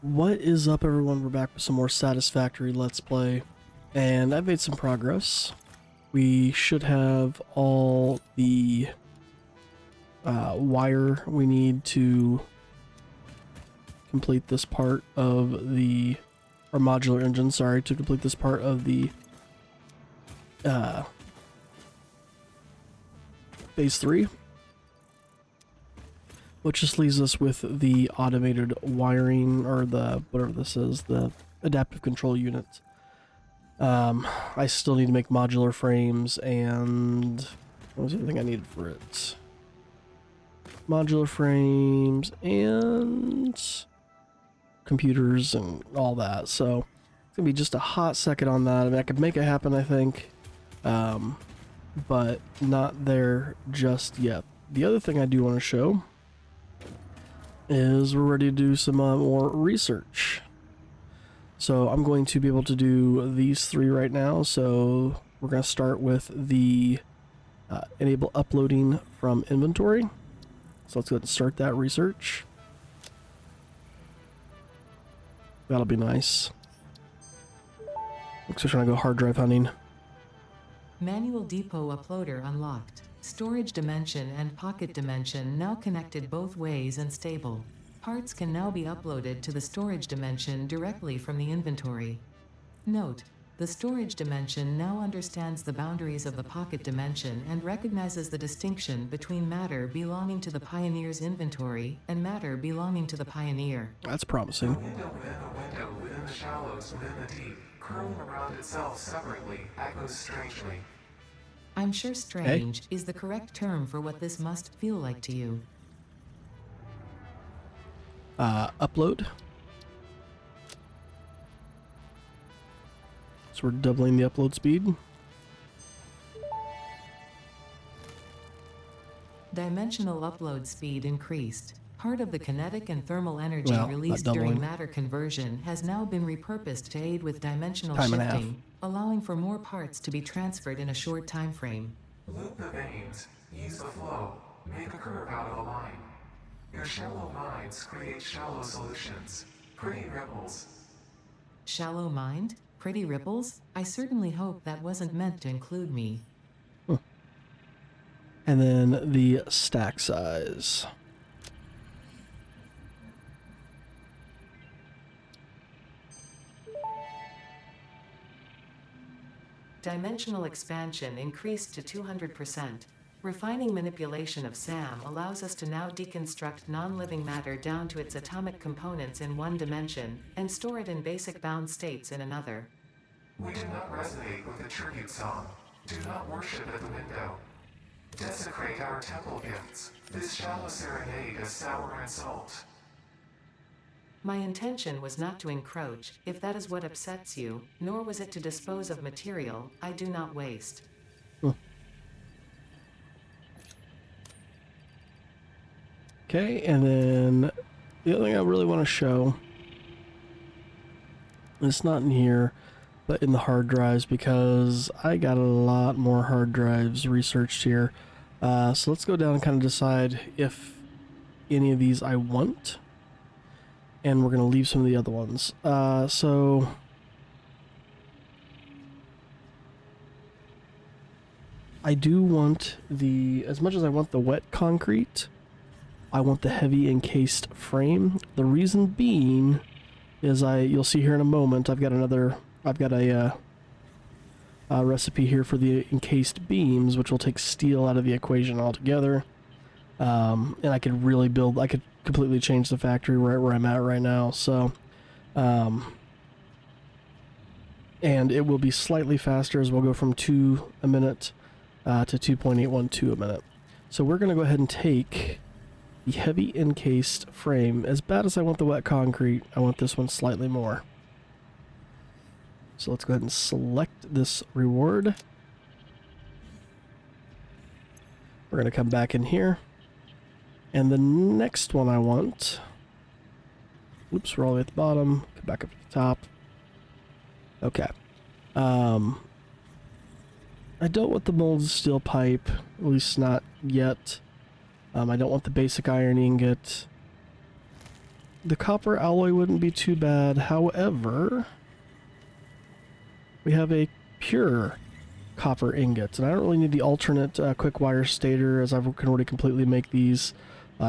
What is up, everyone? We're back with some more Satisfactory Let's Play, and I've made some progress. We should have all the wire we need to complete this part of the, or modular engine, sorry, to complete this part of the phase 3. Which just leaves us with the automated wiring, or the, whatever this is, the adaptive control unit. I still need to make modular frames, and what was everything I needed for it? Modular frames, and computers, and all that. So, it's going to be just a hot second on that. I mean, I could make it happen, I think, but not there just yet. The other thing I do want to show is we're ready to do some more research. So I'm going to be able to do these three right now. So we're going to start with the enable uploading from inventory. So let's go ahead and start that research. That'll be nice. Looks like we're trying to go hard drive hunting. Manual depot uploader unlocked. Storage dimension and pocket dimension now connected both ways and stable. Parts can now be uploaded to the storage dimension directly from the inventory. Note: the storage dimension now understands the boundaries of the pocket dimension and recognizes the distinction between matter belonging to the Pioneer's inventory and matter belonging to the Pioneer. That's promising. The window within the window within the shallows within the deep, curling around itself separately, echoes strangely. I'm sure strange is the correct term for what this must feel like to you. Upload. So we're doubling the upload speed. Dimensional upload speed increased. Part of the kinetic and thermal energy Well, released not during doubling. matter conversion has now been repurposed to aid with dimensional Time and a half. shifting, allowing for more parts to be transferred in a short time frame. Loop the veins, use the flow, make a curve out of a line. Your shallow minds create shallow solutions, pretty ripples. Shallow mind? Pretty ripples? I certainly hope that wasn't meant to include me. And then the stack size. Dimensional expansion increased to 200%. Refining manipulation of SAM allows us to now deconstruct non-living matter down to its atomic components in one dimension, and store it in basic bound states in another. We do not resonate with the tribute song. Do not worship at the window. Desecrate our temple gifts. This shallow serenade is sour and salt. My intention was not to encroach, if that is what upsets you, nor was it to dispose of material I do not waste. Okay, and then the other thing I really want to show, it's not in here, but in the hard drives, because I got a lot more hard drives researched here. So let's go down and kind of decide if any of these I want, and we're going to leave some of the other ones. So I do want the, as much as I want the wet concrete, I want the heavy encased frame. The reason being is you'll see here in a moment, I've got a recipe here for the encased beams, which will take steel out of the equation altogether. And I could really I could completely change the factory right where I'm at right now. So, and it will be slightly faster, as we'll go from 2 a minute to 2.812 a minute. So we're going to go ahead and take the heavy encased frame. As bad as I want the wet concrete, I want this one slightly more. So let's go ahead and select this reward. We're going to come back in here. And the next one I want, oops, we're all the way at the bottom, come back up to the top. Okay. I don't want the molded steel pipe, at least not yet. I don't want the basic iron ingot. The copper alloy wouldn't be too bad. However, we have a pure copper ingot, and I don't really need the alternate quick wire stator, as I can already completely make these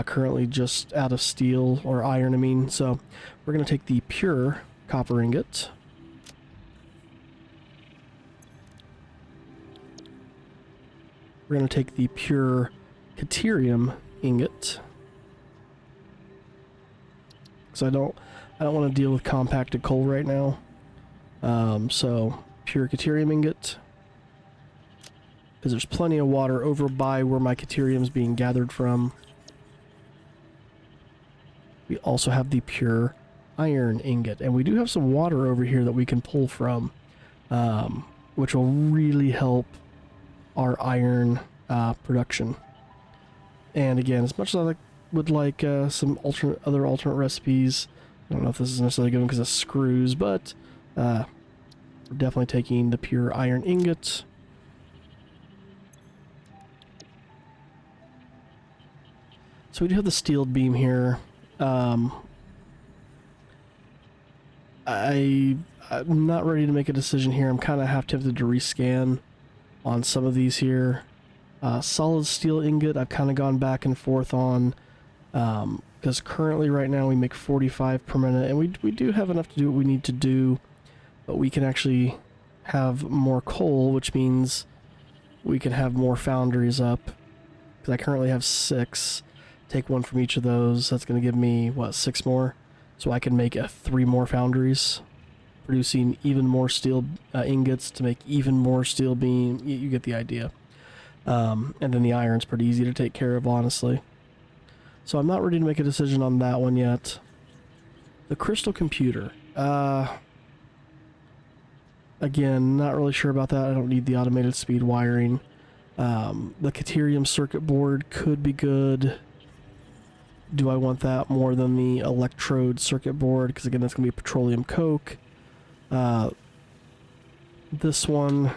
currently just out of steel, or iron I mean. So we're going to take the pure copper ingot. We're going to take the pure Caterium ingot. So I don't want to deal with compacted coal right now. So pure Caterium ingot, because there's plenty of water over by where my Caterium is being gathered from. We also have the pure iron ingot, and we do have some water over here that we can pull from, which will really help our iron production. And again, as much as I would like some other alternate recipes, I don't know if this is necessarily good because of screws, but we're definitely taking the pure iron ingot. So we do have the steel beam here. I'm not ready to make a decision here. I'm kind of half tempted to rescan on some of these here. Solid steel ingot, I've kind of gone back and forth on, because currently right now we make 45 per minute, and we do have enough to do what we need to do, but we can actually have more coal, which means we can have more foundries up, because I currently have 6. Take one from each of those. That's going to give me, what, 6 more? So I can make 3 more foundries, producing even more steel ingots to make even more steel beam. You get the idea. And then the iron's pretty easy to take care of, honestly. So I'm not ready to make a decision on that one yet. The crystal computer. Again, not really sure about that. I don't need the automated speed wiring. The Caterium circuit board could be good. Do I want that more than the electrode circuit board? Because again, that's going to be petroleum coke. This one,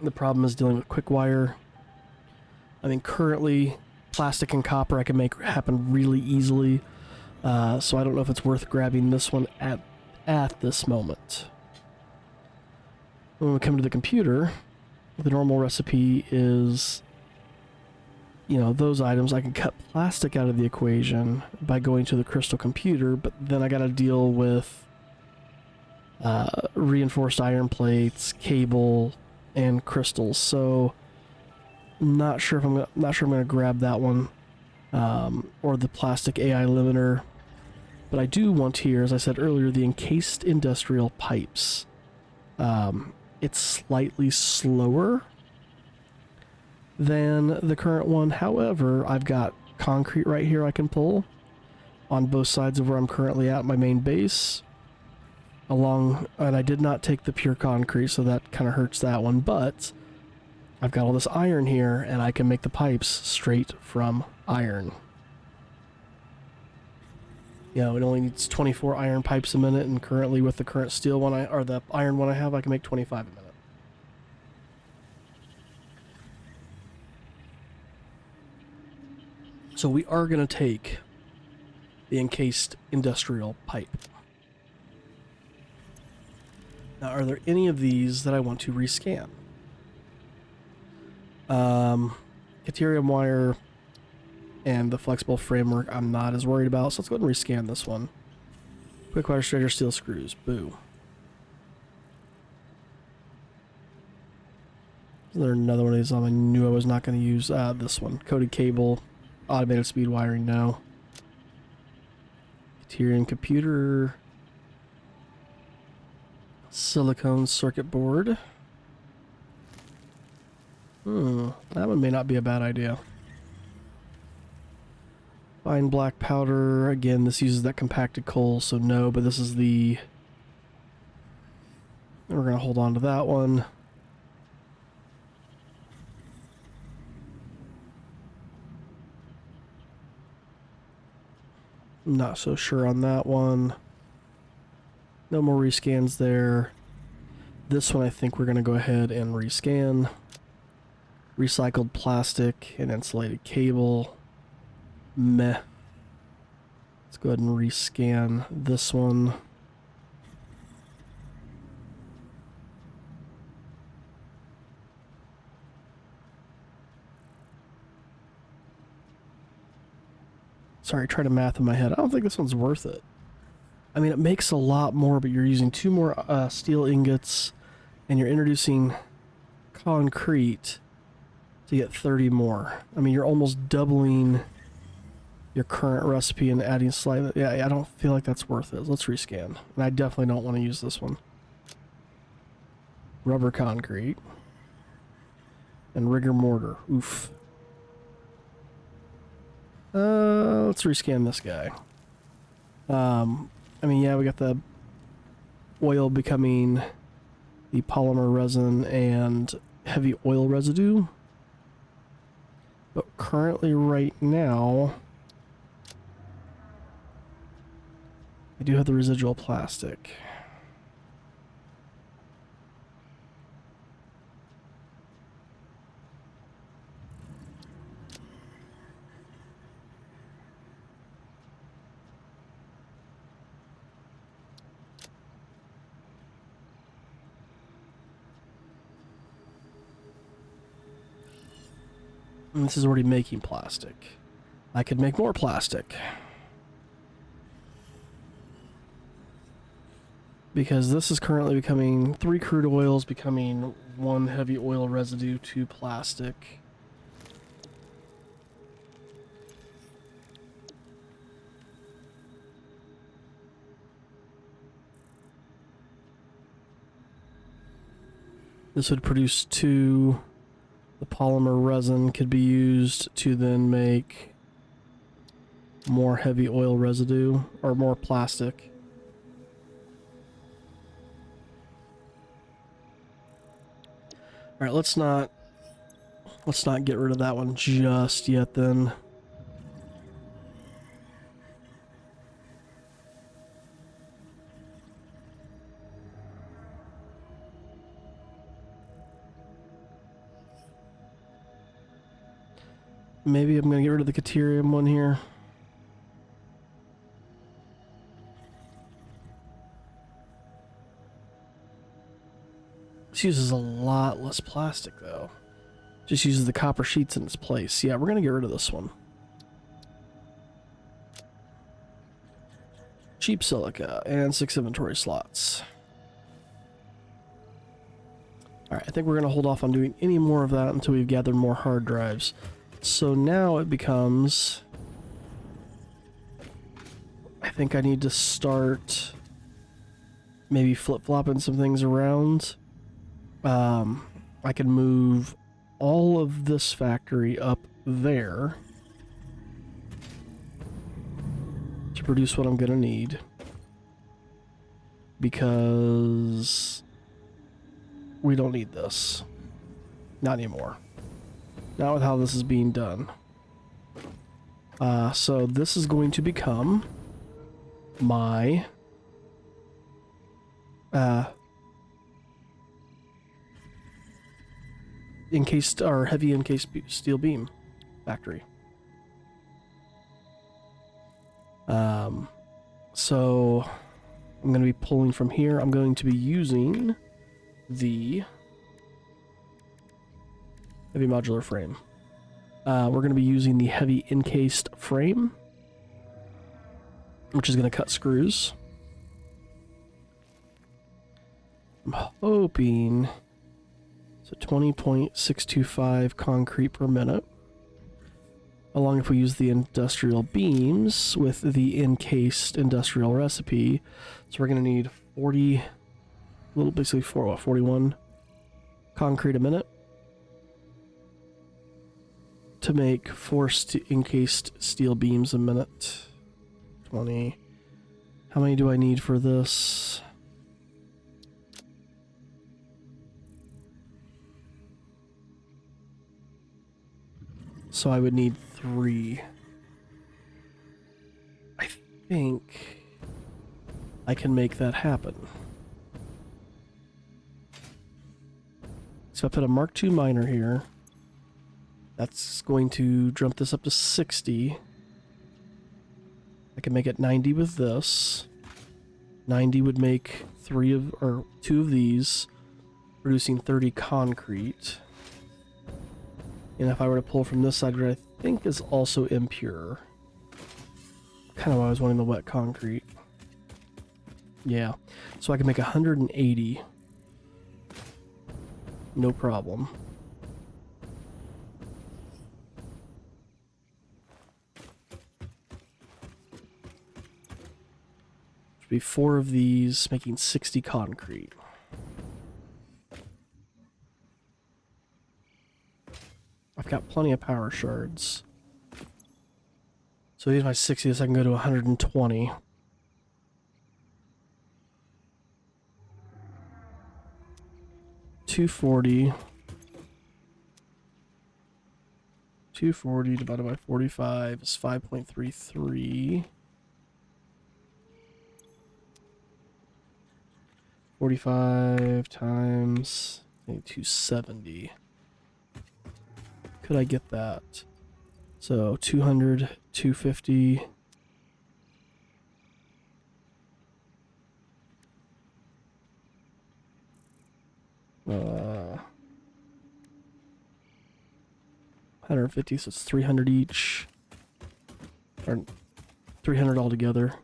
the problem is dealing with quick wire. I mean, currently, plastic and copper I can make happen really easily. So I don't know if it's worth grabbing this one at this moment. When we come to the computer, the normal recipe is, you know, those items. I can cut plastic out of the equation by going to the crystal computer, but then I got to deal with reinforced iron plates, cable, and crystals. So not sure if I'm gonna grab that one, or the plastic AI limiter. But I do want here, as I said earlier, the encased industrial pipes. It's slightly slower than the current one. However, I've got concrete right here I can pull on both sides of where I'm currently at my main base. And I did not take the pure concrete, so that kind of hurts that one, but I've got all this iron here, and I can make the pipes straight from iron. You know, it only needs 24 iron pipes a minute, and currently with the current steel one or the iron one I have, I can make 25 a minute. So we are going to take the encased industrial pipe. Now, are there any of these that I want to rescan? Caterium wire and the flexible framework I'm not as worried about, so let's go ahead and rescan this one. Quick wire straighter, steel screws. Boo. Is there another one of these I knew I was not going to use? This one. Coated cable. Automated speed wiring, no. Caterium computer. Silicone circuit board. That one may not be a bad idea. Fine black powder. Again, this uses that compacted coal, so no, but this is the... We're going to hold on to that one. Not so sure on that one. No more rescans there. This one I think we're going to go ahead and rescan. Recycled plastic and insulated cable. Meh. Let's go ahead and rescan this one. Sorry, try to math in my head. I don't think this one's worth it. I mean, it makes a lot more, but you're using 2 more steel ingots, and you're introducing concrete to get 30 more. I mean, you're almost doubling your current recipe and adding slightly. Yeah, I don't feel like that's worth it. Let's rescan. And I definitely don't want to use this one. Rubber concrete. And rigor mortar. Oof. Let's rescan this guy. I mean, yeah, we got the oil becoming the polymer resin and heavy oil residue. But currently, right now, I do have the residual plastic. And this is already making plastic. I could make more plastic. Because this is currently becoming 3 crude oils, becoming 1 heavy oil residue, 2 plastic. This would produce 2. The polymer resin could be used to then make more heavy oil residue, or more plastic. Alright, let's not get rid of that one just yet then. Maybe I'm going to get rid of the Caterium one here. This uses a lot less plastic, though. Just uses the copper sheets in its place. Yeah, we're going to get rid of this one. Cheap silica and 6 inventory slots. Alright, I think we're going to hold off on doing any more of that until we've gathered more hard drives. So now it becomes... I think I need to start maybe flip-flopping some things around. I can move all of this factory up there to produce what I'm going to need. Because we don't need this. Not anymore. Not with how this is being done. So this is going to become my encased or heavy encased steel beam factory. So I'm going to be pulling from here. I'm going to be using the heavy modular frame. We're going to be using the heavy encased frame, which is going to cut screws. I'm hoping so 20.625 concrete per minute. Along if we use the industrial beams with the encased industrial recipe. So we're going to need 40, basically 41 concrete a minute to make 4 encased steel beams a minute. 20. How many do I need for this? So I would need 3. I think I can make that happen. So I put a Mark II miner here. That's going to jump this up to 60. I can make it 90 with this. 90 would make 2 of these, producing 30 concrete. And if I were to pull from this side, which I think is also impure. Kind of why I was wanting the wet concrete. Yeah. So I can make 180. No problem. Should be 4 of these, making 60 concrete. I've got plenty of power shards. So these are my 60, so I can go to 120. $240 divided by 45 is 5.33. 45 times 270. Could I get that? So 200, 250. Uh, 150, so it's 300 each. Or 300 altogether.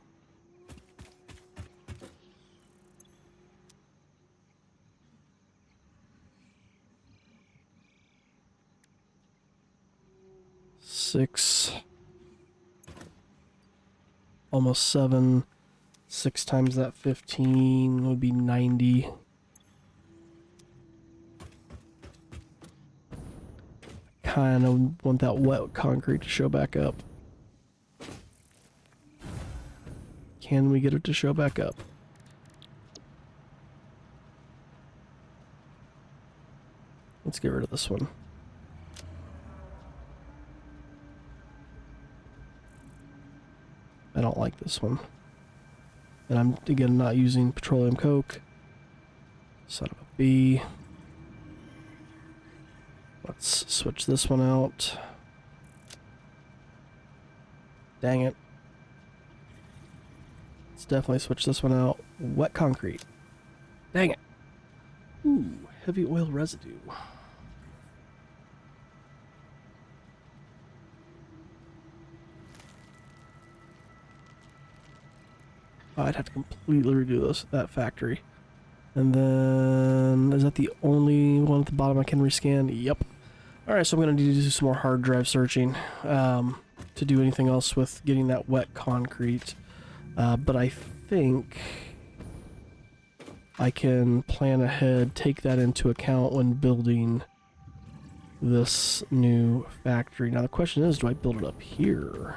Six, almost 7. 6 times that 15 would be 90. Kind of want that wet concrete to show back up. Can we get it to show back up? Let's get rid of this one. I don't like this one. And I'm, again, not using petroleum coke. Son of a B. Let's switch this one out. Dang it. Let's definitely switch this one out. Wet concrete. Dang it. Ooh, heavy oil residue. I'd have to completely redo that factory. And then, is that the only one at the bottom I can rescan? Yep. Alright, so I'm going to need to do some more hard drive searching to do anything else with getting that wet concrete. But I think I can plan ahead, take that into account when building this new factory. Now the question is, do I build it up here?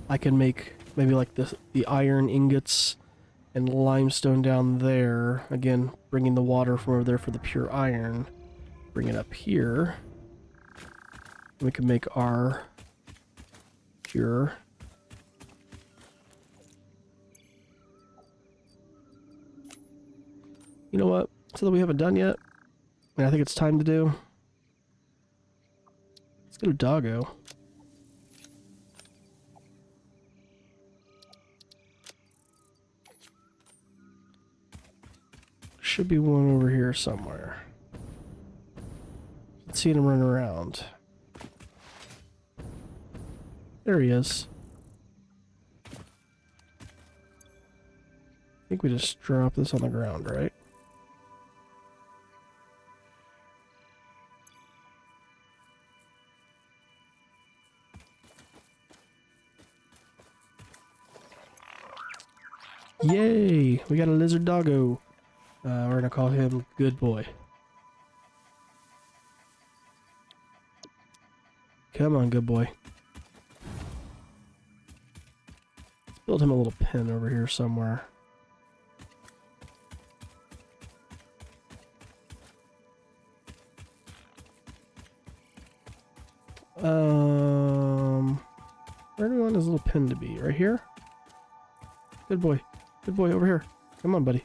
I can make maybe like the iron ingots and limestone down there. Again, bringing the water from over there for the pure iron. Bring it up here. We can make our pure. You know what? So that we haven't done yet, and I think it's time to do. Let's go to Doggo. Should be one over here somewhere. Let's see him run around. There he is. I think we just drop this on the ground, right? Yay! We got a lizard doggo. We're gonna call him Good Boy. Come on, good boy. Let's build him a little pen over here somewhere. Where do we want his little pen to be? Right here? Good boy. Good boy, over here. Come on, buddy.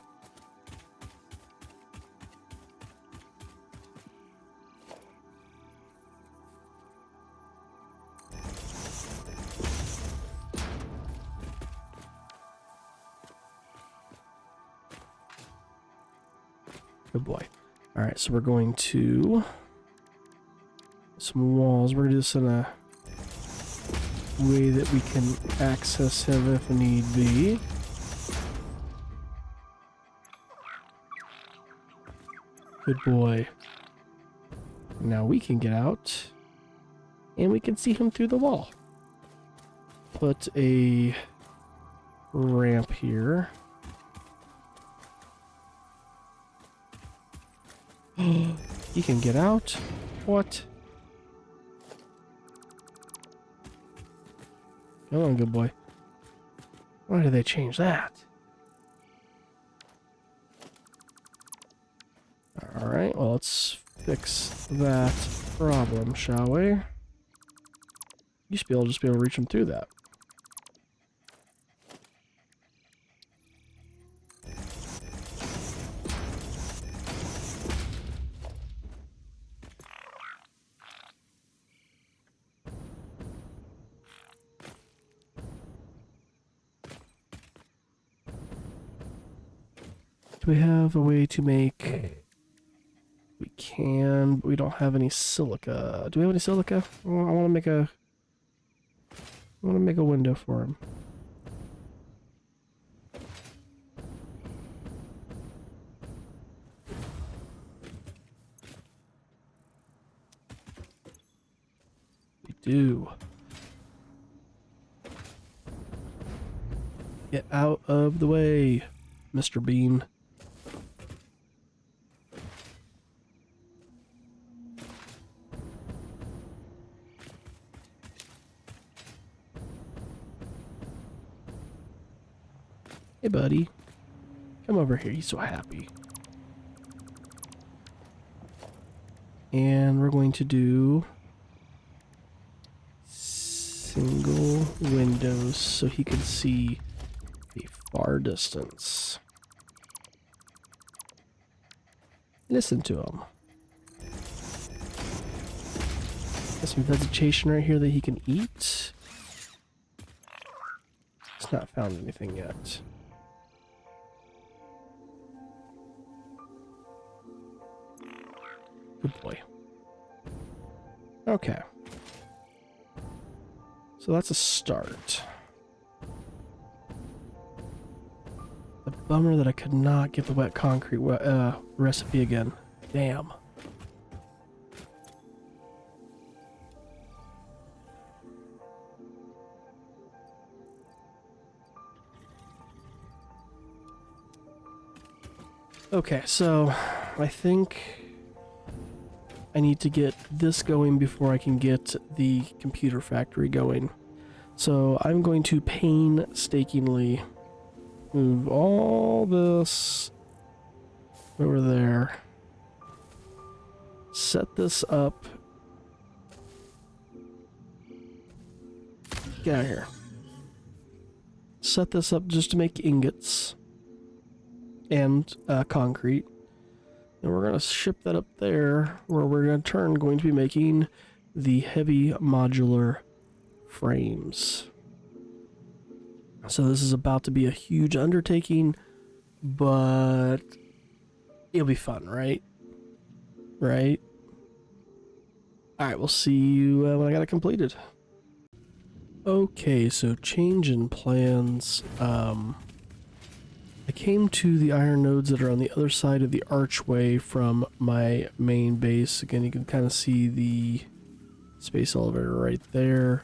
Good boy. All right, so we're going to some walls. We're gonna do this in a way that we can access him if need be. Good boy. Now we can get out and we can see him through the wall. Put a ramp here. He can get out? What? Come on, good boy. Why did they change that? Alright, well, let's fix that problem, shall we? You should be able to just be able to reach him through that. Do we have a way to make... We can, but we don't have any silica. Do we have any silica? I want to make a... I want to make a window for him. We do. Get out of the way, Mr. Bean. Hey, buddy. Come over here. He's so happy. And we're going to do single windows so he can see a far distance. Listen to him. Got some vegetation right here that he can eat. It's not found anything yet. Good boy. Okay. So that's a start. The bummer that I could not get the wet concrete recipe again. Damn. Okay, so I think I need to get this going before I can get the computer factory going. So I'm going to painstakingly move all this over there. Set this up. Get out of here. Set this up just to make ingots and concrete. And we're going to ship that up there where we're in turn going to be making the heavy modular frames. So this is about to be a huge undertaking, but it'll be fun, right? Right? Alright, we'll see you when I got it completed. Okay, so change in plans. I came to the iron nodes that are on the other side of the archway from my main base. Again, you can kind of see the space elevator right there.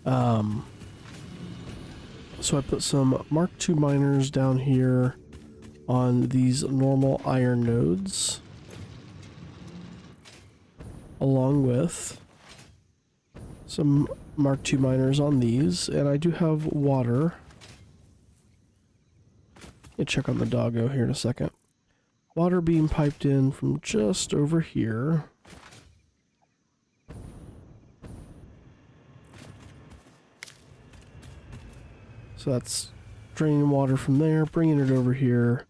So I put some Mark II miners down here on these normal iron nodes, along with some Mark II miners on these, and I do have water. I'll check on the doggo here in a second. Water being piped in from just over here. So that's draining water from there, bringing it over here,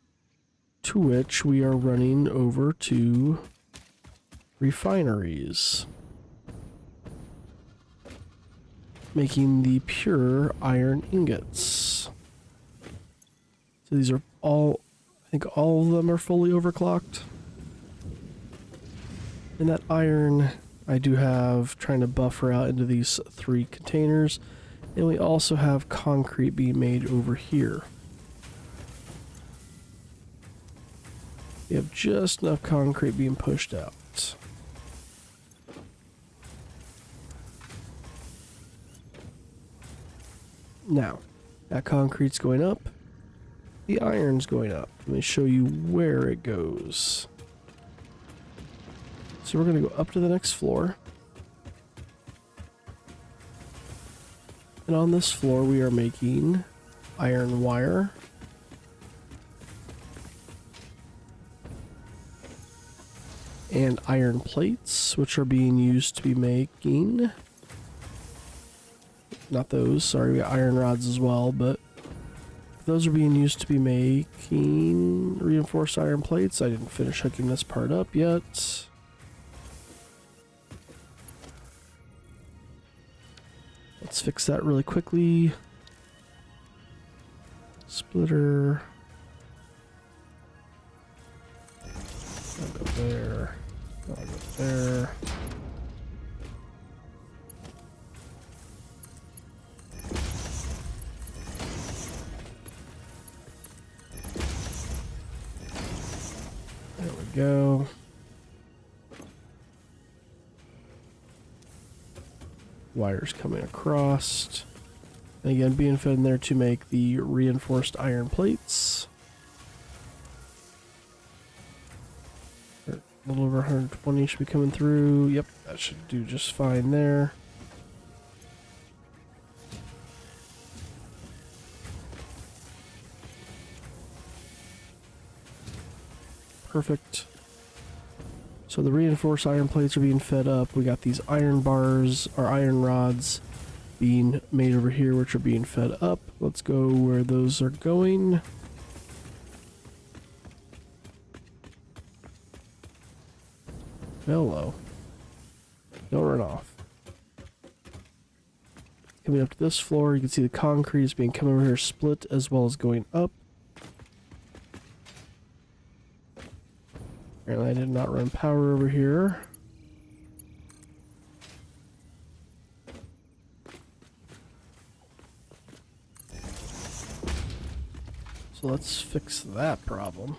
to which we are running over to refineries, making the pure iron ingots. So these are all, I think all of them are fully overclocked. And that iron I do have trying to buffer out into these 3 containers. And we also have concrete being made over here. We have just enough concrete being pushed out. Now, that concrete's going up. The iron's going up. Let me show you where it goes. So we're going to go up to the next floor. And on this floor we are making iron wire. And iron plates, which are being used to be making... Not those, sorry, we got iron rods as well, but those are being used to be making reinforced iron plates. I didn't finish hooking this part up yet. Let's fix that really quickly. Splitter. I'll go there. I'll go there. There we go. Wires coming across. And again, being fed in there to make the reinforced iron plates. A little over 120 should be coming through. Yep, that should do just fine there. Perfect. So the reinforced iron plates are being fed up. We got these iron bars, or iron rods, being made over here, which are being fed up. Let's go where those are going. Hello. Don't run off. Coming up to this floor, you can see the concrete is being coming over here split as well as going up. Apparently I did not run power over here. So let's fix that problem.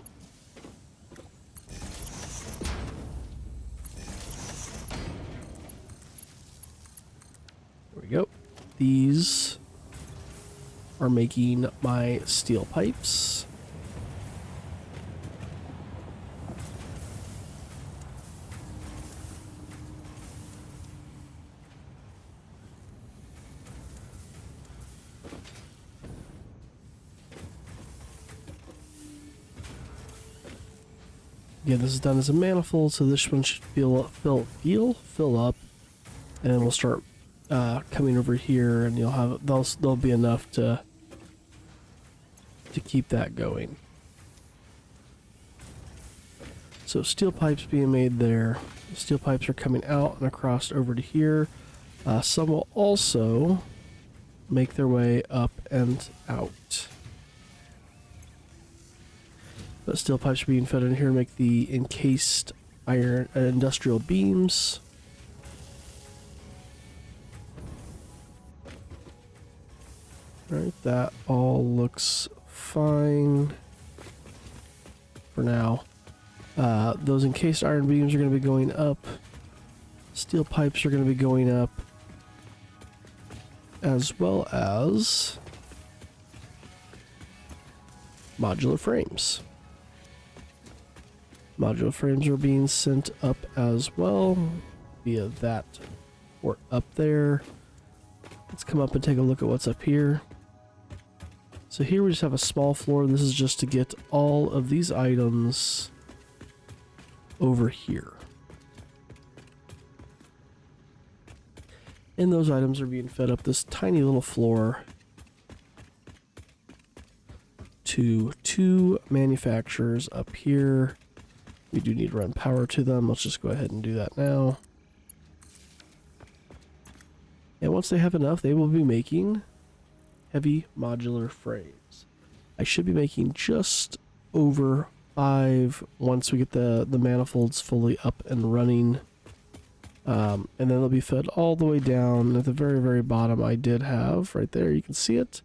There we go. These are making my steel pipes. Again, this is done as a manifold, so this one should fill up, and then we'll start coming over here, and you'll have there'll be enough to keep that going. So steel pipes being made there. Steel pipes are coming out and across over to here. Some will also make their way up and out. But steel pipes are being fed in here to make the encased iron industrial beams. Alright, that all looks fine for now. Those encased iron beams are going to be going up. Steel pipes are going to be going up, as well as modular frames. Modular frames are being sent up as well via that or up there. Let's come up and take a look at what's up here. So here we just have a small floor. This is just to get all of these items over here. And those items are being fed up this tiny little floor to 2 manufacturers up here. We do need to run power to them. Let's just go ahead and do that now. And once they have enough, they will be making heavy modular frames. I should be making just over 5 once we get the manifolds fully up and running. And then they'll be fed all the way down at the very, very bottom. I did have, right there, you can see it,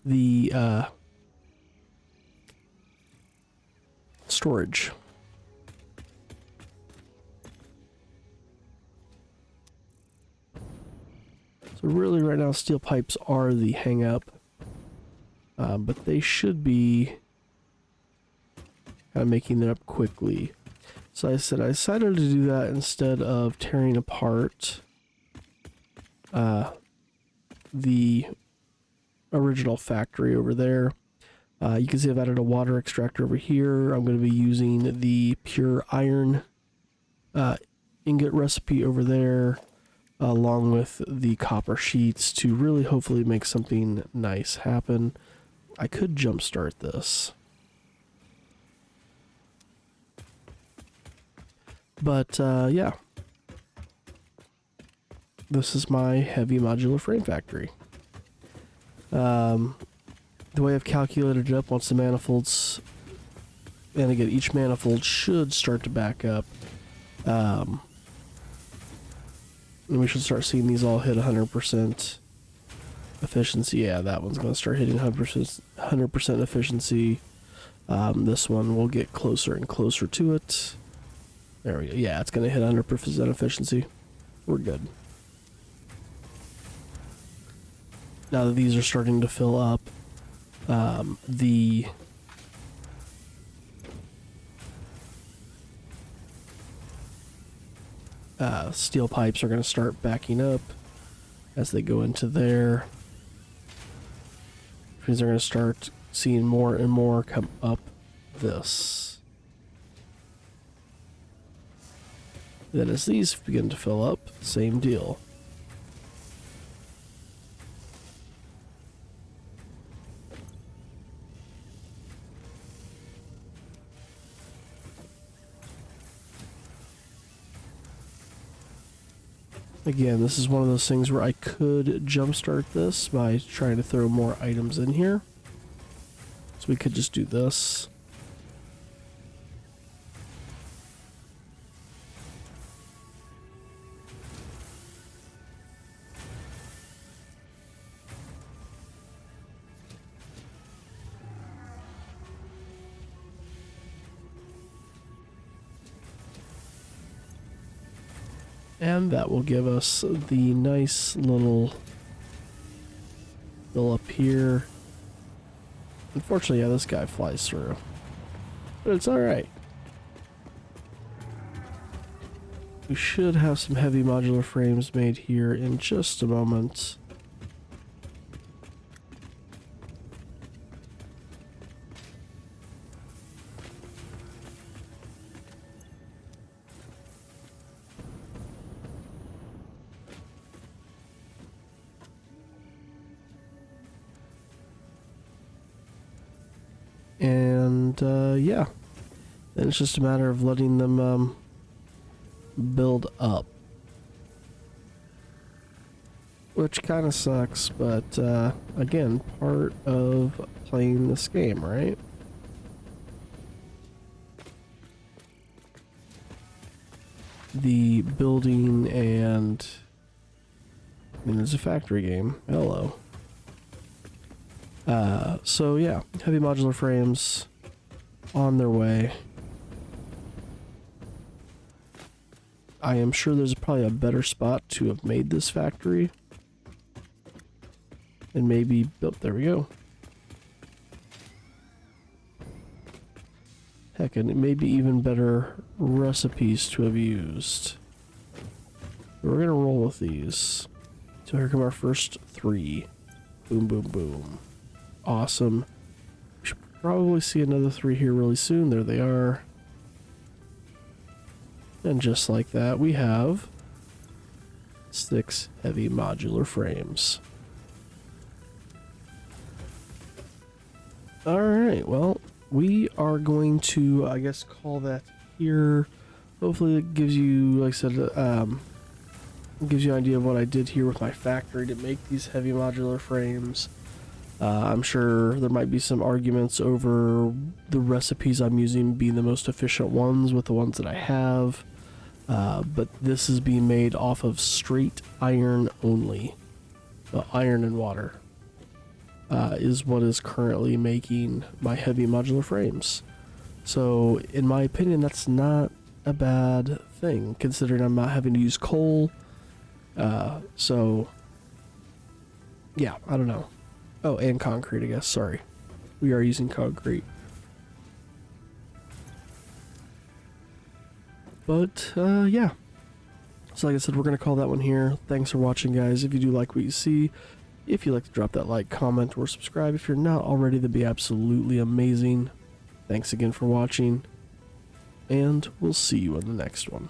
the storage. So really right now steel pipes are the hang up, but they should be kind of making it up quickly. So I decided to do that instead of tearing apart the original factory over there. You can see I've added a water extractor over here. I'm going to be using the pure iron ingot recipe over there, along with the copper sheets to really hopefully make something nice happen. I could jumpstart this. But yeah, this is my heavy modular frame factory. The way I've calculated it up, once the manifolds, and again, each manifold should start to back up. And we should start seeing these all hit 100% efficiency. Yeah, that one's going to start hitting 100% efficiency. This one will get closer and closer to it. There we go. Yeah, it's going to hit 100% efficiency. We're good. Now that these are starting to fill up, the steel pipes are going to start backing up as they go into there. Because they're going to start seeing more and more come up this. Then as these begin to fill up, same deal. Again, this is one of those things where I could jumpstart this by trying to throw more items in here. So we could just do this. And that will give us the nice little fill up here. Unfortunately, yeah, this guy flies through. But it's alright. We should have some heavy modular frames made here in just a moment. And yeah, then it's just a matter of letting them build up, which kind of sucks, but again, part of playing this game, right? The building and I mean, it's a factory game. Hello. So yeah, heavy modular frames on their way. I am sure there's probably a better spot to have made this factory. And maybe built, there we go. Heck, and it may be even better recipes to have used. We're gonna roll with these. So here come our first 3. Boom, boom, boom. Awesome. We should probably see another 3 here really soon. There they are. And just like that, we have 6 heavy modular frames. Alright, well, we are going to, I guess, call that here. Hopefully it gives you, like I said, gives you an idea of what I did here with my factory to make these heavy modular frames. I'm sure there might be some arguments over the recipes I'm using being the most efficient ones with the ones that I have. but this is being made off of straight iron only. Iron and water is what is currently making my heavy modular frames. So in my opinion, that's not a bad thing, considering I'm not having to use coal. So yeah, I don't know. Oh, and concrete, I guess. Sorry. We are using concrete. But, yeah. So like I said, we're going to call that one here. Thanks for watching, guys. If you do like what you see, if you'd like to drop that like, comment, or subscribe. If you're not already, that'd be absolutely amazing. Thanks again for watching, and we'll see you in the next one.